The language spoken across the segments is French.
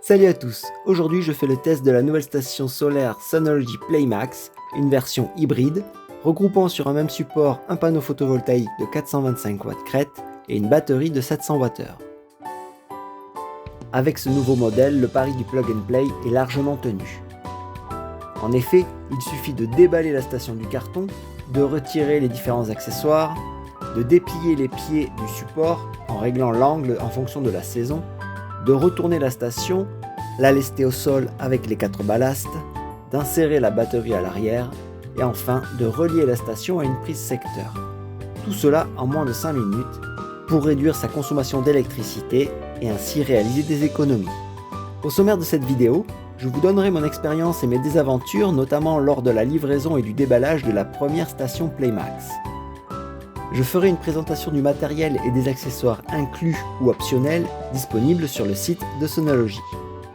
Salut à tous, aujourd'hui je fais le test de la nouvelle station solaire Synology Playmax, une version hybride, regroupant sur un même support un panneau photovoltaïque de 425 watts crête et une batterie de 700 Wh. Avec ce nouveau modèle, le pari du plug and play est largement tenu. En effet, il suffit de déballer la station du carton, de retirer les différents accessoires, de déplier les pieds du support en réglant l'angle en fonction de la saison, de retourner la station, la lester au sol avec les 4 ballastes, d'insérer la batterie à l'arrière et enfin de relier la station à une prise secteur. Tout cela en moins de 5 minutes pour réduire sa consommation d'électricité et ainsi réaliser des économies. Au sommaire de cette vidéo, je vous donnerai mon expérience et mes désaventures, notamment lors de la livraison et du déballage de la première station Playmax. Je ferai une présentation du matériel et des accessoires inclus ou optionnels disponibles sur le site de Synology.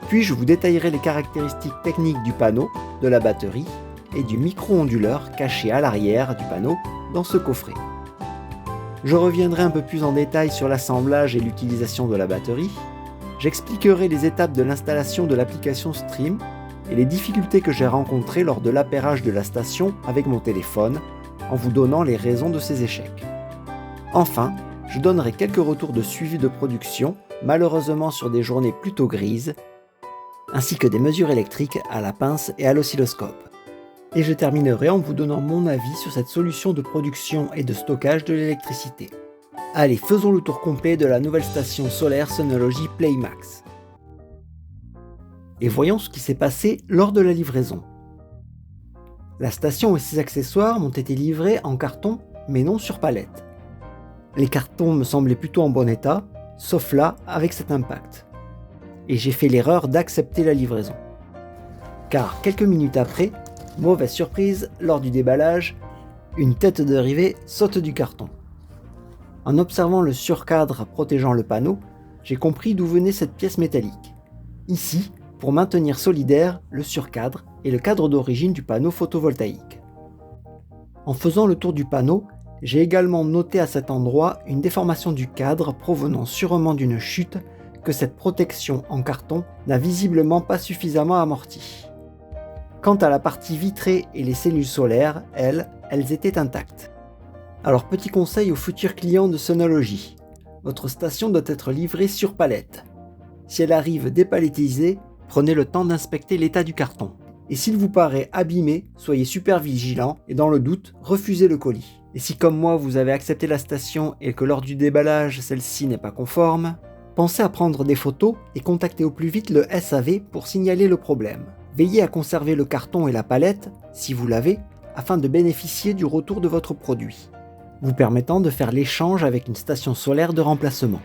Puis je vous détaillerai les caractéristiques techniques du panneau, de la batterie et du micro-onduleur caché à l'arrière du panneau dans ce coffret. Je reviendrai un peu plus en détail sur l'assemblage et l'utilisation de la batterie. J'expliquerai les étapes de l'installation de l'application Stream et les difficultés que j'ai rencontrées lors de l'appairage de la station avec mon téléphone, en vous donnant les raisons de ces échecs. Enfin, je donnerai quelques retours de suivi de production, malheureusement sur des journées plutôt grises, ainsi que des mesures électriques à la pince et à l'oscilloscope. Et je terminerai en vous donnant mon avis sur cette solution de production et de stockage de l'électricité. Allez, faisons le tour complet de la nouvelle station solaire Synology Playmax. Et voyons ce qui s'est passé lors de la livraison. La station et ses accessoires m'ont été livrés en carton, mais non sur palette. Les cartons me semblaient plutôt en bon état, sauf là avec cet impact. Et j'ai fait l'erreur d'accepter la livraison. Car quelques minutes après, mauvaise surprise, lors du déballage, une tête de rivet saute du carton. En observant le surcadre protégeant le panneau, j'ai compris d'où venait cette pièce métallique. Ici, pour maintenir solidaire le surcadre et le cadre d'origine du panneau photovoltaïque. En faisant le tour du panneau, j'ai également noté à cet endroit une déformation du cadre provenant sûrement d'une chute que cette protection en carton n'a visiblement pas suffisamment amorti. Quant à la partie vitrée et les cellules solaires, elles étaient intactes. Alors petit conseil aux futurs clients de Synology, votre station doit être livrée sur palette. Si elle arrive dépalettisée, prenez le temps d'inspecter l'état du carton. Et s'il vous paraît abîmé, soyez super vigilant et dans le doute, refusez le colis. Et si comme moi vous avez accepté la station et que lors du déballage celle-ci n'est pas conforme, pensez à prendre des photos et contactez au plus vite le SAV pour signaler le problème. Veillez à conserver le carton et la palette, si vous l'avez, afin de bénéficier du retour de votre produit, vous permettant de faire l'échange avec une station solaire de remplacement.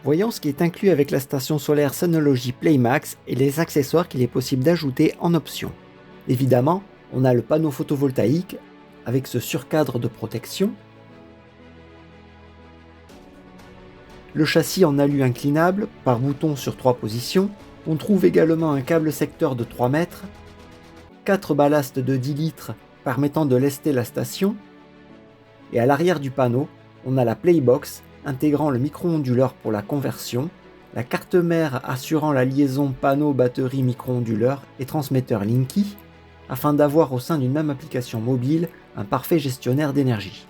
Voyons ce qui est inclus avec la station solaire Synology Playmax et les accessoires qu'il est possible d'ajouter en option. Évidemment, on a le panneau photovoltaïque avec ce surcadre de protection, le châssis en alu inclinable par bouton sur 3 positions, on trouve également un câble secteur de 3 mètres, 4 ballastes de 10 litres permettant de lester la station, et à l'arrière du panneau, on a la Playbox intégrant le micro-onduleur pour la conversion, la carte mère assurant la liaison panneau-batterie micro-onduleur et transmetteur Linky, afin d'avoir au sein d'une même application mobile un parfait gestionnaire d'énergie.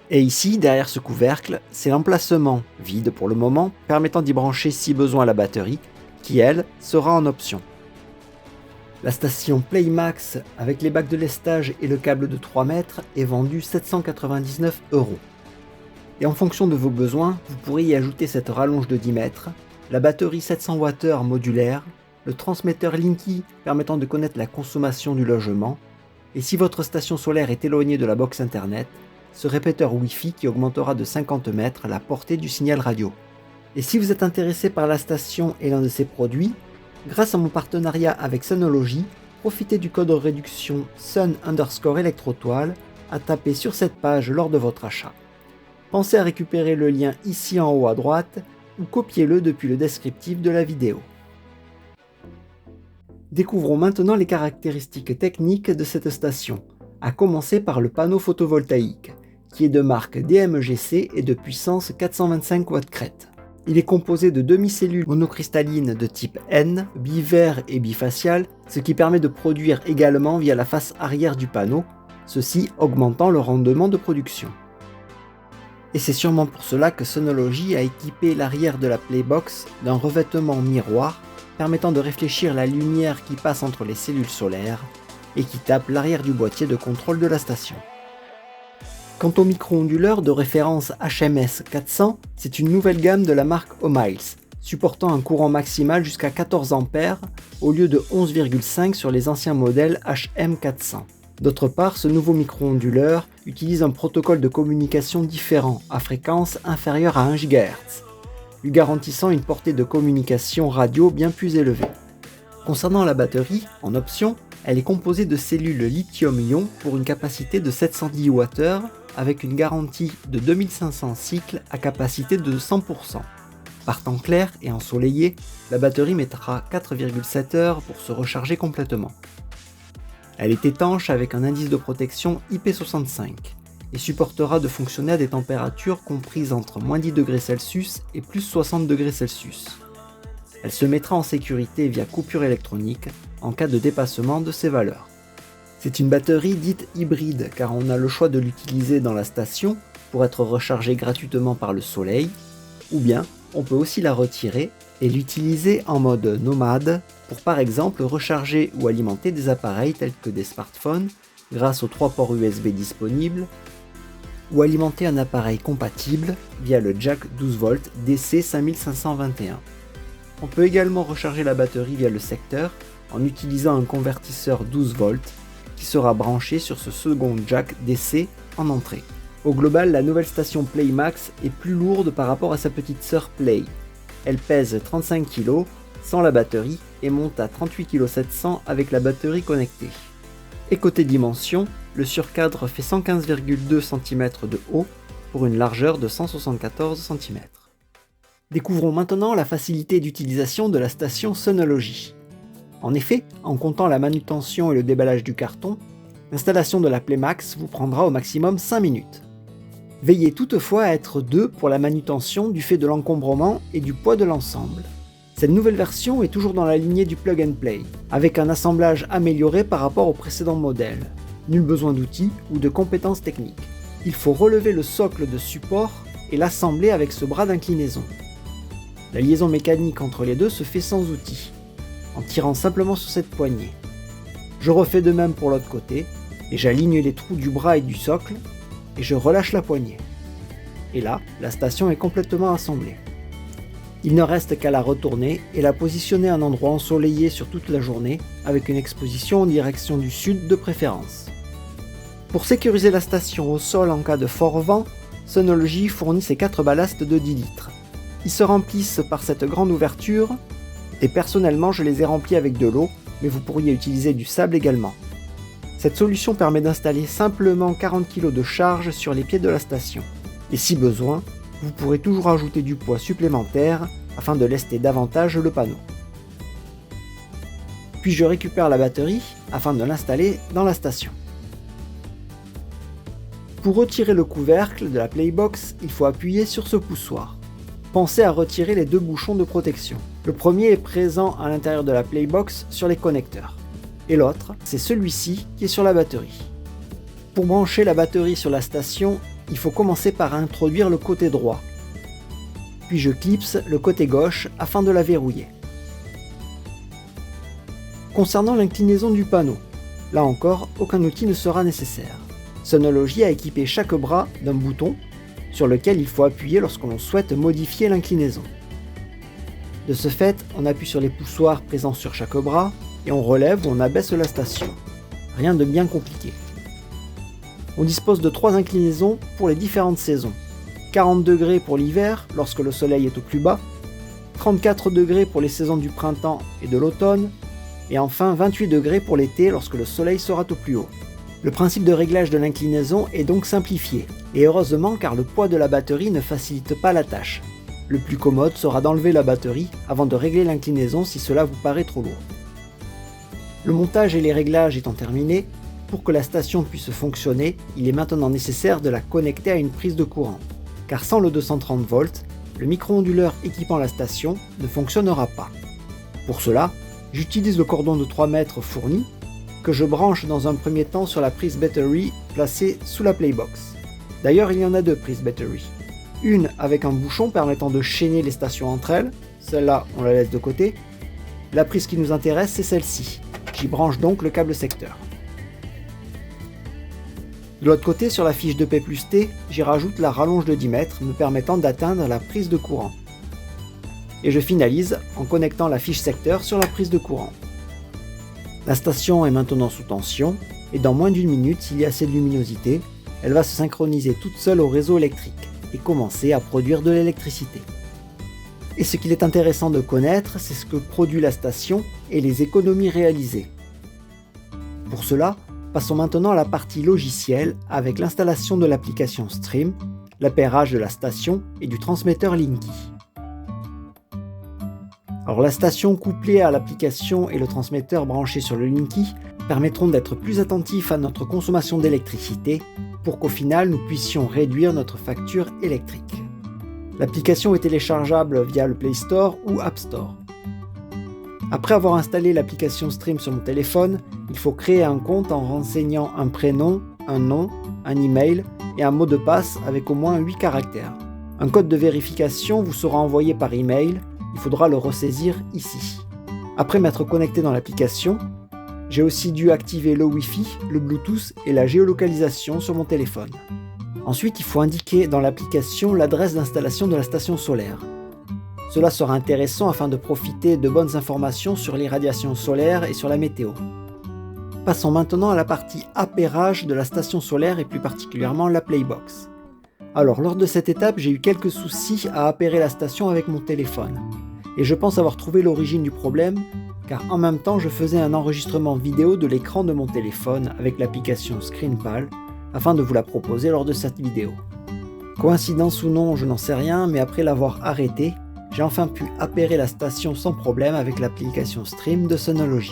Et ici, derrière ce couvercle, c'est l'emplacement, vide pour le moment, permettant d'y brancher si besoin la batterie, qui elle, sera en option. La station Playmax avec les bacs de lestage et le câble de 3 mètres est vendue 799 €. Et en fonction de vos besoins, vous pourrez y ajouter cette rallonge de 10 mètres, la batterie 700 Wh modulaire, le transmetteur Linky permettant de connaître la consommation du logement, et si votre station solaire est éloignée de la box internet, ce répéteur Wi-Fi qui augmentera de 50 mètres la portée du signal radio. Et si vous êtes intéressé par la station et l'un de ses produits, grâce à mon partenariat avec Synology, profitez du code de réduction Sun_Electrotoile à taper sur cette page lors de votre achat. Pensez à récupérer le lien ici en haut à droite ou copiez-le depuis le descriptif de la vidéo. Découvrons maintenant les caractéristiques techniques de cette station, à commencer par le panneau photovoltaïque, qui est de marque DMGC et de puissance 425 watts crête. Il est composé de demi-cellules monocristallines de type N, bivert et bifacial, ce qui permet de produire également via la face arrière du panneau, ceci augmentant le rendement de production. Et c'est sûrement pour cela que Synology a équipé l'arrière de la Playbox d'un revêtement miroir permettant de réfléchir la lumière qui passe entre les cellules solaires et qui tape l'arrière du boîtier de contrôle de la station. Quant au micro-onduleur de référence HMS 400, c'est une nouvelle gamme de la marque O'Miles, supportant un courant maximal jusqu'à 14 A au lieu de 11,5 sur les anciens modèles HM400. D'autre part, ce nouveau micro-onduleur utilise un protocole de communication différent à fréquence inférieure à 1 GHz, lui garantissant une portée de communication radio bien plus élevée. Concernant la batterie, en option, elle est composée de cellules lithium-ion pour une capacité de 710 Wh avec une garantie de 2500 cycles à capacité de 100%. Par temps clair et ensoleillé, la batterie mettra 4,7 heures pour se recharger complètement. Elle est étanche avec un indice de protection IP65 et supportera de fonctionner à des températures comprises entre -10°C et +60°C. Elle se mettra en sécurité via coupure électronique en cas de dépassement de ces valeurs. C'est une batterie dite hybride car on a le choix de l'utiliser dans la station pour être rechargée gratuitement par le soleil, ou bien on peut aussi la retirer et l'utiliser en mode nomade pour par exemple recharger ou alimenter des appareils tels que des smartphones grâce aux 3 ports USB disponibles, ou alimenter un appareil compatible via le jack 12V DC 5521. On peut également recharger la batterie via le secteur en utilisant un convertisseur 12V qui sera branché sur ce second jack DC en entrée. Au global, la nouvelle station PlayMax est plus lourde par rapport à sa petite sœur Play. Elle pèse 35 kg sans la batterie et monte à 38,7 kg avec la batterie connectée. Et côté dimension, le surcadre fait 115,2 cm de haut pour une largeur de 174 cm. Découvrons maintenant la facilité d'utilisation de la station Synology. En effet, en comptant la manutention et le déballage du carton, l'installation de la PlayMax vous prendra au maximum 5 minutes. Veillez toutefois à être 2 pour la manutention du fait de l'encombrement et du poids de l'ensemble. Cette nouvelle version est toujours dans la lignée du Plug and Play, avec un assemblage amélioré par rapport au précédent modèle. Nul besoin d'outils ou de compétences techniques. Il faut relever le socle de support et l'assembler avec ce bras d'inclinaison. La liaison mécanique entre les deux se fait sans outils, en tirant simplement sur cette poignée. Je refais de même pour l'autre côté, et j'aligne les trous du bras et du socle, et je relâche la poignée. Et là, la station est complètement assemblée. Il ne reste qu'à la retourner et la positionner à un endroit ensoleillé sur toute la journée, avec une exposition en direction du sud de préférence. Pour sécuriser la station au sol en cas de fort vent, Synology fournit ses 4 ballasts de 10 litres. Ils se remplissent par cette grande ouverture, et personnellement je les ai remplis avec de l'eau, mais vous pourriez utiliser du sable également. Cette solution permet d'installer simplement 40 kg de charge sur les pieds de la station. Et si besoin, vous pourrez toujours ajouter du poids supplémentaire afin de lester davantage le panneau. Puis je récupère la batterie afin de l'installer dans la station. Pour retirer le couvercle de la Playbox, il faut appuyer sur ce poussoir. Pensez à retirer les 2 bouchons de protection. Le premier est présent à l'intérieur de la Playbox sur les connecteurs. Et l'autre, c'est celui-ci qui est sur la batterie. Pour brancher la batterie sur la station, il faut commencer par introduire le côté droit. Puis je clipse le côté gauche afin de la verrouiller. Concernant l'inclinaison du panneau, là encore, aucun outil ne sera nécessaire. Synology a équipé chaque bras d'un bouton sur lequel il faut appuyer lorsque l'on souhaite modifier l'inclinaison. De ce fait, on appuie sur les poussoirs présents sur chaque bras et on relève ou on abaisse la station. Rien de bien compliqué. On dispose de 3 inclinaisons pour les différentes saisons. 40 degrés pour l'hiver lorsque le soleil est au plus bas, 34 degrés pour les saisons du printemps et de l'automne, et enfin 28 degrés pour l'été lorsque le soleil sera au plus haut. Le principe de réglage de l'inclinaison est donc simplifié, et heureusement car le poids de la batterie ne facilite pas la tâche. Le plus commode sera d'enlever la batterie avant de régler l'inclinaison si cela vous paraît trop lourd. Le montage et les réglages étant terminés, pour que la station puisse fonctionner, il est maintenant nécessaire de la connecter à une prise de courant, car sans le 230 volts, le micro-onduleur équipant la station ne fonctionnera pas. Pour cela, j'utilise le cordon de 3 mètres fourni que je branche dans un premier temps sur la prise battery placée sous la Playbox. D'ailleurs, il y en a 2 prises battery. Une avec un bouchon permettant de chaîner les stations entre elles, celle-là on la laisse de côté. La prise qui nous intéresse c'est celle-ci, j'y branche donc le câble secteur. De l'autre côté, sur la fiche de P+T, j'y rajoute la rallonge de 10 mètres me permettant d'atteindre la prise de courant. Et je finalise en connectant la fiche secteur sur la prise de courant. La station est maintenant sous tension et dans moins d'1 minute, s'il y a assez de luminosité, elle va se synchroniser toute seule au réseau électrique et commencer à produire de l'électricité. Et ce qu'il est intéressant de connaître, c'est ce que produit la station et les économies réalisées. Pour cela, passons maintenant à la partie logicielle avec l'installation de l'application Stream, l'appairage de la station et du transmetteur Linky. Alors la station couplée à l'application et le transmetteur branché sur le Linky permettront d'être plus attentifs à notre consommation d'électricité pour qu'au final nous puissions réduire notre facture électrique. L'application est téléchargeable via le Play Store ou App Store. Après avoir installé l'application Stream sur mon téléphone, il faut créer un compte en renseignant un prénom, un nom, un email et un mot de passe avec au moins 8 caractères. Un code de vérification vous sera envoyé par email, il faudra le ressaisir ici. Après m'être connecté dans l'application, j'ai aussi dû activer le Wi-Fi, le Bluetooth et la géolocalisation sur mon téléphone. Ensuite, il faut indiquer dans l'application l'adresse d'installation de la station solaire. Cela sera intéressant afin de profiter de bonnes informations sur les radiations solaires et sur la météo. Passons maintenant à la partie appairage de la station solaire et plus particulièrement la Playbox. Alors, lors de cette étape, j'ai eu quelques soucis à appairer la station avec mon téléphone. Et je pense avoir trouvé l'origine du problème, car en même temps je faisais un enregistrement vidéo de l'écran de mon téléphone avec l'application ScreenPal, afin de vous la proposer lors de cette vidéo. Coïncidence ou non, je n'en sais rien, mais après l'avoir arrêté, j'ai enfin pu appairer la station sans problème avec l'application Stream de Synology.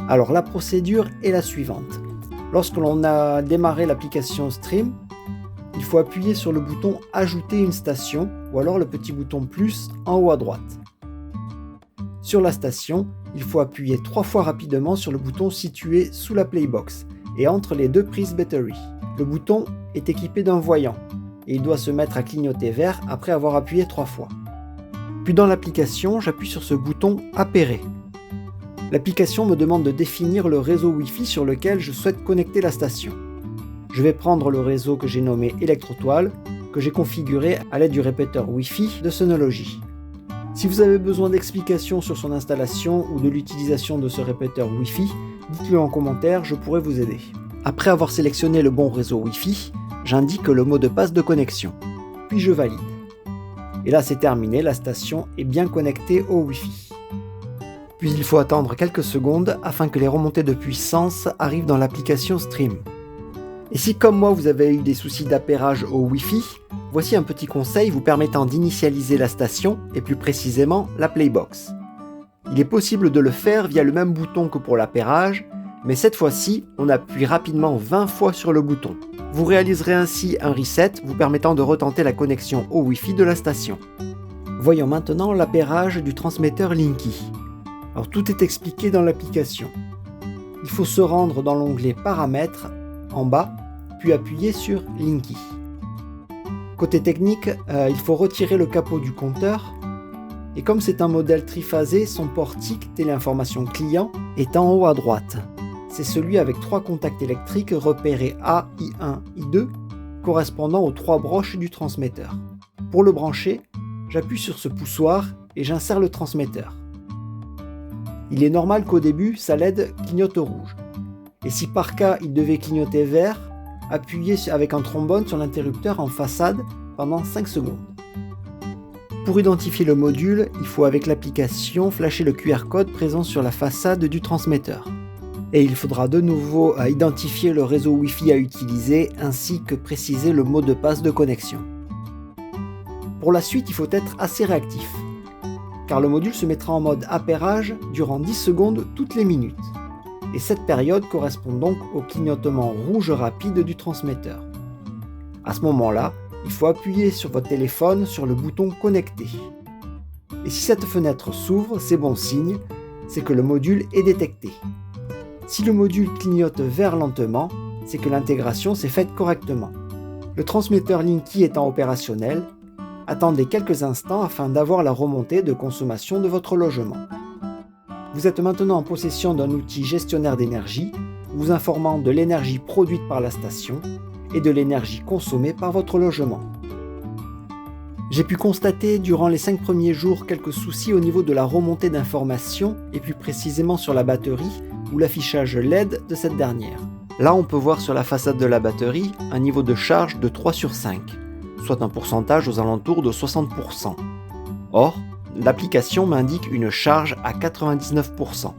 Alors la procédure est la suivante. Lorsque l'on a démarré l'application Stream, il faut appuyer sur le bouton « Ajouter une station » ou alors le petit bouton « Plus » en haut à droite. Sur la station, il faut appuyer 3 fois rapidement sur le bouton situé sous la Playbox et entre les 2 prises battery. Le bouton est équipé d'un voyant et il doit se mettre à clignoter vert après avoir appuyé 3 fois. Puis dans l'application, j'appuie sur ce bouton « Appairer ». L'application me demande de définir le réseau Wi-Fi sur lequel je souhaite connecter la station. Je vais prendre le réseau que j'ai nommé Electrotoile, que j'ai configuré à l'aide du répéteur Wi-Fi de Synology. Si vous avez besoin d'explications sur son installation ou de l'utilisation de ce répéteur Wi-Fi, dites-le en commentaire, je pourrai vous aider. Après avoir sélectionné le bon réseau Wi-Fi, j'indique le mot de passe de connexion, puis je valide. Et là c'est terminé, la station est bien connectée au Wi-Fi. Puis il faut attendre quelques secondes afin que les remontées de puissance arrivent dans l'application Stream. Et si comme moi vous avez eu des soucis d'appairage au Wi-Fi, voici un petit conseil vous permettant d'initialiser la station et plus précisément la Playbox. Il est possible de le faire via le même bouton que pour l'appairage, mais cette fois-ci on appuie rapidement 20 fois sur le bouton. Vous réaliserez ainsi un reset vous permettant de retenter la connexion au Wi-Fi de la station. Voyons maintenant l'appairage du transmetteur Linky. Alors tout est expliqué dans l'application. Il faut se rendre dans l'onglet Paramètres en bas, puis appuyer sur Linky. Côté technique, il faut retirer le capot du compteur, et comme c'est un modèle triphasé, son port TIC, téléinformation client, est en haut à droite. C'est celui avec 3 contacts électriques repérés A, I1, I2, correspondant aux 3 broches du transmetteur. Pour le brancher, j'appuie sur ce poussoir et j'insère le transmetteur. Il est normal qu'au début, sa LED clignote rouge. Et si par cas il devait clignoter vert, appuyez avec un trombone sur l'interrupteur en façade pendant 5 secondes. Pour identifier le module, il faut avec l'application flasher le QR code présent sur la façade du transmetteur. Et il faudra de nouveau identifier le réseau Wi-Fi à utiliser ainsi que préciser le mot de passe de connexion. Pour la suite, il faut être assez réactif, car le module se mettra en mode appairage durant 10 secondes toutes les minutes. Et cette période correspond donc au clignotement rouge rapide du transmetteur. À ce moment-là, il faut appuyer sur votre téléphone sur le bouton « Connecter ». Et si cette fenêtre s'ouvre, c'est bon signe, c'est que le module est détecté. Si le module clignote vert lentement, c'est que l'intégration s'est faite correctement. Le transmetteur Linky étant opérationnel, attendez quelques instants afin d'avoir la remontée de consommation de votre logement. Vous êtes maintenant en possession d'un outil gestionnaire d'énergie, vous informant de l'énergie produite par la station et de l'énergie consommée par votre logement. J'ai pu constater durant les 5 premiers jours quelques soucis au niveau de la remontée d'informations et plus précisément sur la batterie ou l'affichage LED de cette dernière. Là on peut voir sur la façade de la batterie un niveau de charge de 3 sur 5, soit un pourcentage aux alentours de 60%. Or, l'application m'indique une charge à 99%.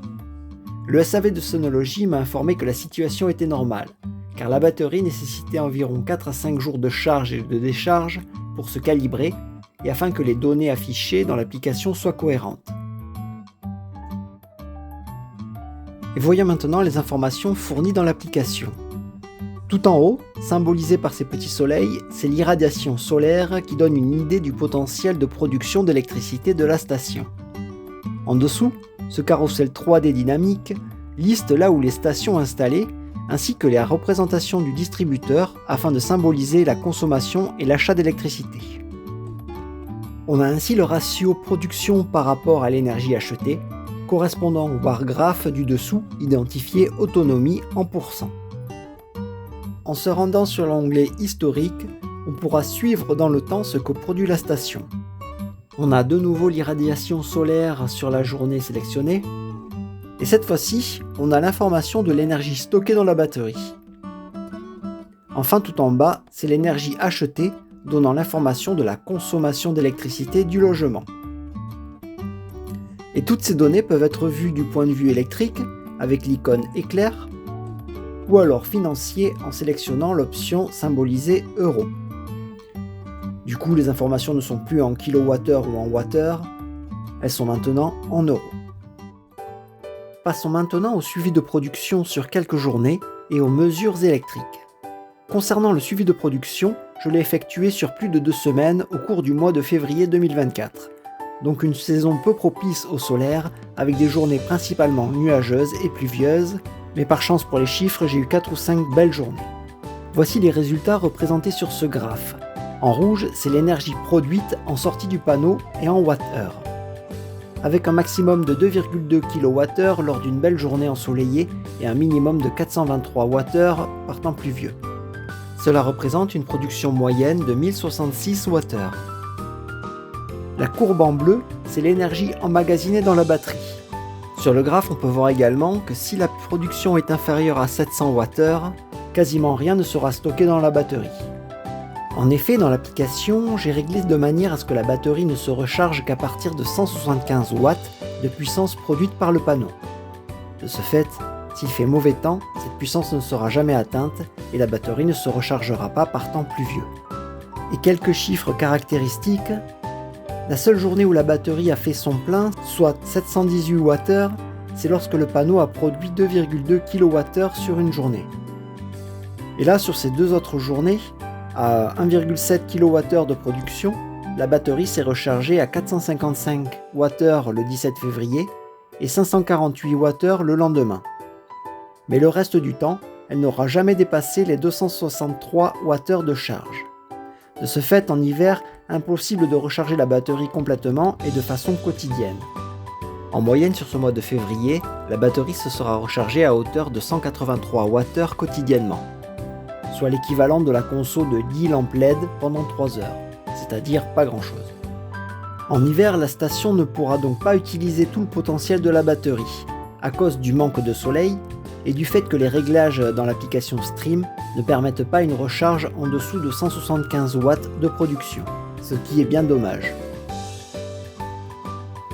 Le SAV de Sonology m'a informé que la situation était normale, car la batterie nécessitait environ 4 à 5 jours de charge et de décharge pour se calibrer et afin que les données affichées dans l'application soient cohérentes. Et voyons maintenant les informations fournies dans l'application. Tout en haut, symbolisé par ces petits soleils, c'est l'irradiation solaire qui donne une idée du potentiel de production d'électricité de la station. En dessous, ce carrousel 3D dynamique liste là où les stations installées ainsi que la représentation du distributeur afin de symboliser la consommation et l'achat d'électricité. On a ainsi le ratio production par rapport à l'énergie achetée, correspondant au bar graphe du dessous identifié autonomie en pourcent. En se rendant sur l'onglet historique, on pourra suivre dans le temps ce que produit la station. On a de nouveau l'irradiation solaire sur la journée sélectionnée, et cette fois-ci, on a l'information de l'énergie stockée dans la batterie. Enfin, tout en bas, c'est l'énergie achetée, donnant l'information de la consommation d'électricité du logement. Et toutes ces données peuvent être vues du point de vue électrique, avec l'icône éclair, ou alors financier en sélectionnant l'option symbolisée euro. Du coup, les informations ne sont plus en kilowattheure ou en wattheure, elles sont maintenant en euros. Passons maintenant au suivi de production sur quelques journées et aux mesures électriques. Concernant le suivi de production, je l'ai effectué sur plus de 2 semaines au cours du mois de février 2024, donc une saison peu propice au solaire avec des journées principalement nuageuses et pluvieuses, mais par chance pour les chiffres, j'ai eu 4 ou 5 belles journées. Voici les résultats représentés sur ce graphe. En rouge, c'est l'énergie produite en sortie du panneau et en wattheure. Avec un maximum de 2,2 kWh lors d'une belle journée ensoleillée et un minimum de 423 Wh par temps pluvieux. Cela représente une production moyenne de 1066 Wh. La courbe en bleu, c'est l'énergie emmagasinée dans la batterie. Sur le graphe, on peut voir également que si la production est inférieure à 700 Wh, quasiment rien ne sera stocké dans la batterie. En effet, dans l'application, j'ai réglé de manière à ce que la batterie ne se recharge qu'à partir de 175 watts de puissance produite par le panneau. De ce fait, s'il fait mauvais temps, cette puissance ne sera jamais atteinte et la batterie ne se rechargera pas par temps pluvieux. Et quelques chiffres caractéristiques. La seule journée où la batterie a fait son plein, soit 718 Wh, c'est lorsque le panneau a produit 2,2 kWh sur une journée. Et là, sur ces 2 autres journées, à 1,7 kWh de production, la batterie s'est rechargée à 455 Wh le 17 février et 548 Wh le lendemain. Mais le reste du temps, elle n'aura jamais dépassé les 263 Wh de charge. De ce fait, en hiver, impossible de recharger la batterie complètement et de façon quotidienne. En moyenne, sur ce mois de février, la batterie se sera rechargée à hauteur de 183 Wh quotidiennement, soit l'équivalent de la conso de 10 lampes LED pendant 3 heures, c'est-à-dire pas grand-chose. En hiver, la station ne pourra donc pas utiliser tout le potentiel de la batterie, à cause du manque de soleil et du fait que les réglages dans l'application Stream ne permettent pas une recharge en dessous de 175 watts de production, ce qui est bien dommage.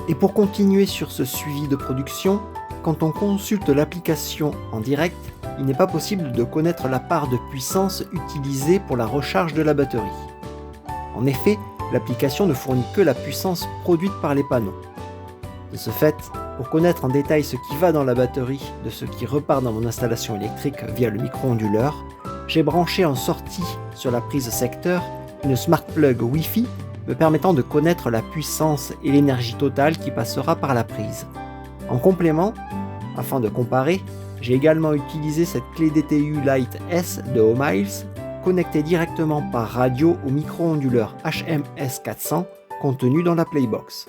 Et pour continuer sur ce suivi de production, quand on consulte l'application en direct, il n'est pas possible de connaître la part de puissance utilisée pour la recharge de la batterie. En effet, l'application ne fournit que la puissance produite par les panneaux. De ce fait, pour connaître en détail ce qui va dans la batterie de ce qui repart dans mon installation électrique via le micro-onduleur, j'ai branché en sortie sur la prise secteur une smart plug Wi-Fi me permettant de connaître la puissance et l'énergie totale qui passera par la prise. En complément, afin de comparer, j'ai également utilisé cette clé DTU Lite S de Homiles, connectée directement par radio au micro-onduleur HMS 400 contenu dans la Playbox.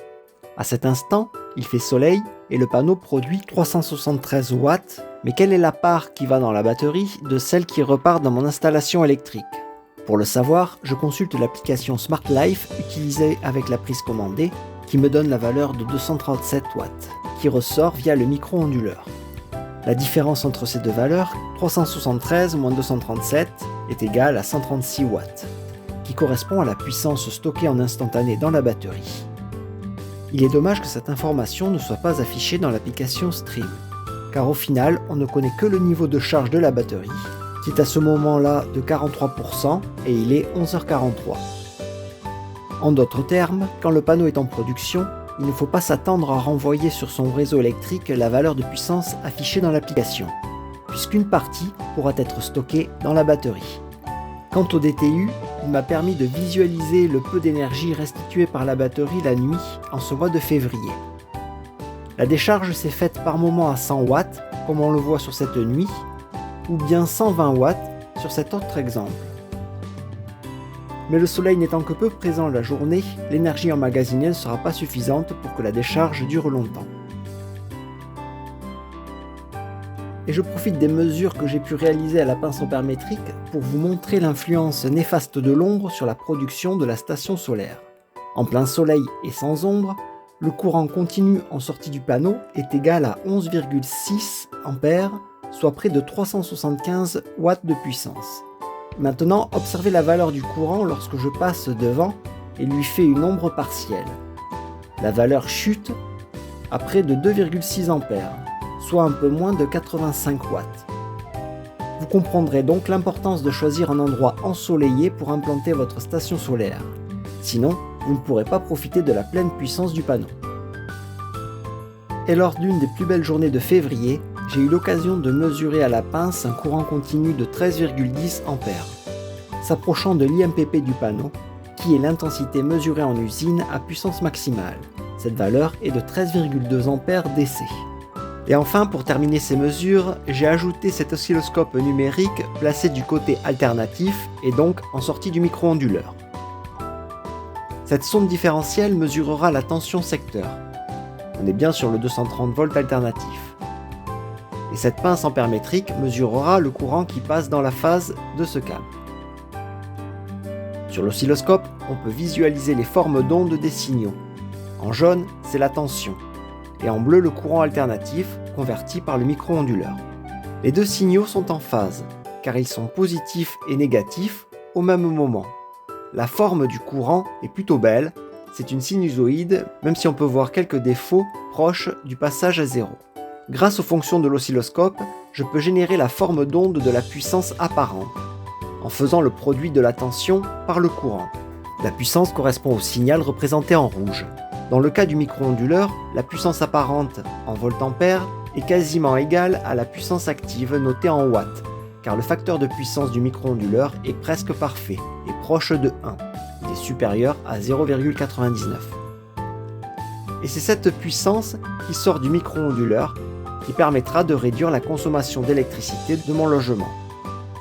À cet instant, il fait soleil et le panneau produit 373 watts, mais quelle est la part qui va dans la batterie de celle qui repart dans mon installation électrique ? Pour le savoir, je consulte l'application Smart Life utilisée avec la prise commandée qui me donne la valeur de 237 watts, qui ressort via le micro-onduleur. La différence entre ces deux valeurs, 373 moins 237, est égale à 136 watts, qui correspond à la puissance stockée en instantané dans la batterie. Il est dommage que cette information ne soit pas affichée dans l'application Stream, car au final, on ne connaît que le niveau de charge de la batterie, qui est à ce moment-là de 43% et il est 11h43. En d'autres termes, quand le panneau est en production, il ne faut pas s'attendre à renvoyer sur son réseau électrique la valeur de puissance affichée dans l'application, puisqu'une partie pourra être stockée dans la batterie. Quant au DTU, il m'a permis de visualiser le peu d'énergie restituée par la batterie la nuit en ce mois de février. La décharge s'est faite par moment à 100 watts, comme on le voit sur cette nuit, ou bien 120 watts sur cet autre exemple. Mais le soleil n'étant que peu présent la journée, l'énergie emmagasinée ne sera pas suffisante pour que la décharge dure longtemps. Et je profite des mesures que j'ai pu réaliser à la pince ampère-métrique pour vous montrer l'influence néfaste de l'ombre sur la production de la station solaire. En plein soleil et sans ombre, le courant continu en sortie du panneau est égal à 11,6 A, soit près de 375 watts de puissance. Maintenant, observez la valeur du courant lorsque je passe devant et lui fais une ombre partielle. La valeur chute à près de 2,6 A, soit un peu moins de 85 watts. Vous comprendrez donc l'importance de choisir un endroit ensoleillé pour implanter votre station solaire. Sinon, vous ne pourrez pas profiter de la pleine puissance du panneau. Et lors d'une des plus belles journées de février, j'ai eu l'occasion de mesurer à la pince un courant continu de 13,10 A, s'approchant de l'IMPP du panneau, qui est l'intensité mesurée en usine à puissance maximale. Cette valeur est de 13,2 A DC. Et enfin, pour terminer ces mesures, j'ai ajouté cet oscilloscope numérique placé du côté alternatif et donc en sortie du micro-onduleur. Cette sonde différentielle mesurera la tension secteur. On est bien sur le 230 volts alternatif. Et cette pince ampère-métrique mesurera le courant qui passe dans la phase de ce câble. Sur l'oscilloscope, on peut visualiser les formes d'ondes des signaux. En jaune, c'est la tension, et en bleu le courant alternatif converti par le micro-onduleur. Les deux signaux sont en phase, car ils sont positifs et négatifs au même moment. La forme du courant est plutôt belle, c'est une sinusoïde, même si on peut voir quelques défauts proches du passage à zéro. Grâce aux fonctions de l'oscilloscope, je peux générer la forme d'onde de la puissance apparente, en faisant le produit de la tension par le courant. La puissance correspond au signal représenté en rouge. Dans le cas du micro-onduleur, la puissance apparente en volt-ampère est quasiment égale à la puissance active notée en watts, car le facteur de puissance du micro-onduleur est presque parfait et proche de 1. Il est supérieur à 0,99. Et c'est cette puissance qui sort du micro-onduleur qui permettra de réduire la consommation d'électricité de mon logement.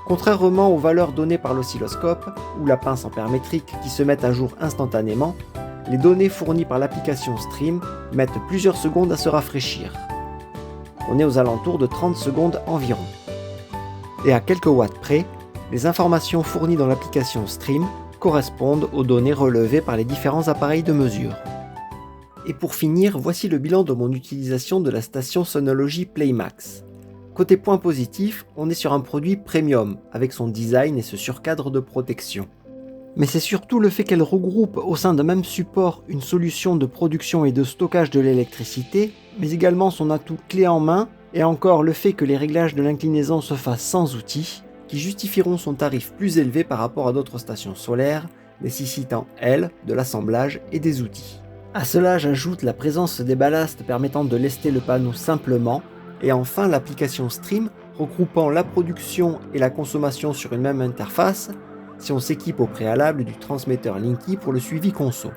Contrairement aux valeurs données par l'oscilloscope ou la pince ampère-métrique qui se mettent à jour instantanément, les données fournies par l'application Stream mettent plusieurs secondes à se rafraîchir. On est aux alentours de 30 secondes environ. Et à quelques watts près, les informations fournies dans l'application Stream correspondent aux données relevées par les différents appareils de mesure. Et pour finir, voici le bilan de mon utilisation de la station Sonology Playmax. Côté point positif, on est sur un produit premium, avec son design et ce surcadre de protection. Mais c'est surtout le fait qu'elle regroupe au sein d'un même support une solution de production et de stockage de l'électricité, mais également son atout clé en main, et encore le fait que les réglages de l'inclinaison se fassent sans outils, qui justifieront son tarif plus élevé par rapport à d'autres stations solaires, nécessitant, elles, de l'assemblage et des outils. À cela, j'ajoute la présence des ballasts permettant de lester le panneau simplement, et enfin l'application Stream regroupant la production et la consommation sur une même interface, si on s'équipe au préalable du transmetteur Linky pour le suivi conso.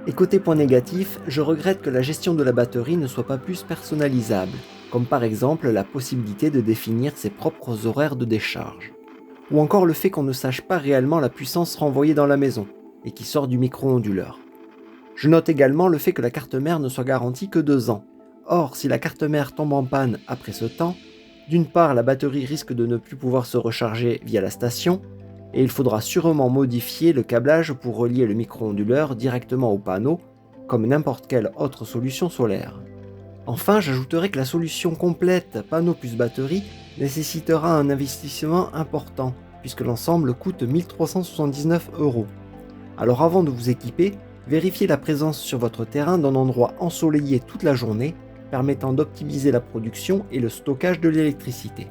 Et côté point négatif, je regrette que la gestion de la batterie ne soit pas plus personnalisable, comme par exemple la possibilité de définir ses propres horaires de décharge. Ou encore le fait qu'on ne sache pas réellement la puissance renvoyée dans la maison, et qui sort du micro-onduleur. Je note également le fait que la carte mère ne soit garantie que 2 ans. Or, si la carte mère tombe en panne après ce temps, d'une part la batterie risque de ne plus pouvoir se recharger via la station, et il faudra sûrement modifier le câblage pour relier le micro-onduleur directement au panneau, comme n'importe quelle autre solution solaire. Enfin, j'ajouterai que la solution complète panneau plus batterie nécessitera un investissement important, puisque l'ensemble coûte 1379 €. Alors avant de vous équiper, vérifiez la présence sur votre terrain d'un endroit ensoleillé toute la journée, permettant d'optimiser la production et le stockage de l'électricité.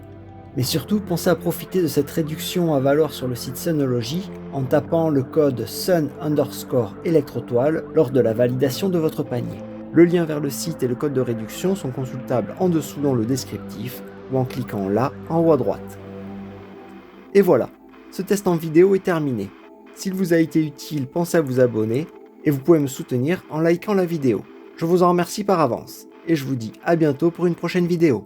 Mais surtout, pensez à profiter de cette réduction à valeur sur le site Synology en tapant le code SUN_électrotoile lors de la validation de votre panier. Le lien vers le site et le code de réduction sont consultables en dessous dans le descriptif ou en cliquant là en haut à droite. Et voilà, ce test en vidéo est terminé. S'il vous a été utile, pensez à vous abonner et vous pouvez me soutenir en likant la vidéo. Je vous en remercie par avance et je vous dis à bientôt pour une prochaine vidéo.